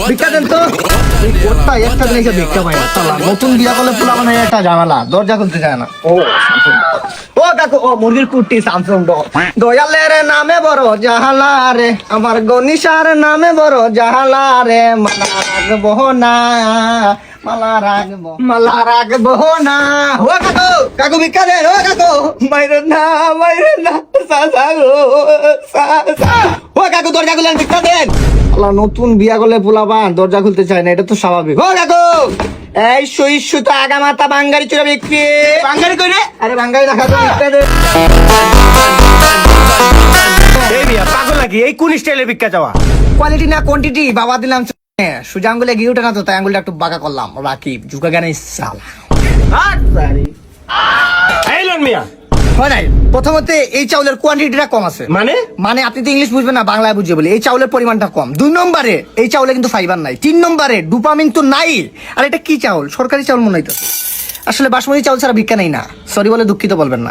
ভিক্ষা দেন তো। কোথায় একটা দিন এসে ভিক্ষা পাই না, সালা নতুন বিয়া করলে পুরা মানে একটা ঝামেলা, দরজা খুলতে যায় না। ও কাকু, ও মুরগির কুটি স্যামসং দয়ালের নামে বড় জাহালা রে, আমার গনিশার নামে বড় জাহালা রে, মালা রাখবো না, মালা রাখবো না। ও কাকু, কাকু ভিক্ষা দেন। ও কাকু, মাইরেন না সাসা গো সাসা। ও কাকু দরজা খুলেন, ভিক্ষা দেন। আল্লাহ, নতুন বিয়া করলে পোলাপান দরজা খুলতে চায় না, এটা তো স্বাভাবিক। ও কাকু, এই সইসু তো আগা মাথা বাঙ্গারি চুরা বিক্রি। বাঙ্গারি কই রে? আরে বাঙ্গারি দেখা তো ভিক্ষা দে। এই মিয়া পাগল নাকি? এই কোন স্টাইলের ভিক্ষা চাওয়া? কোয়ালিটি না কোয়ান্টিটি বাবা দিলাম। সোজা আঙ্গুলে গিয়ে ওঠে না তো, তাই আঙ্গুলটা একটু বাঁকা করলাম। রাকিব ঝুঁকা জ্ঞান সালা। এই লন মিয়া। হয় নাই, প্রথমত এই চাউলের কোয়ান্টিটিটা কম আছে। মানে আপনি তো ইংলিশ বুঝবেন না, বাংলায় বুঝে বলি। এই চাউলের পরিমাণটা কম। 2 নম্বরে এই চাউলে কিন্তু ফাইবার নাই। 3 নম্বরে ডোপামিন তো নাই। আর এটা কি চাউল? সরকারি চাউল মনে হইতেছে। আসলে বাসমতি চাউল ছাড়া ভিক্ষা নেই না। সরি বলে দুঃখিত বলবেন না।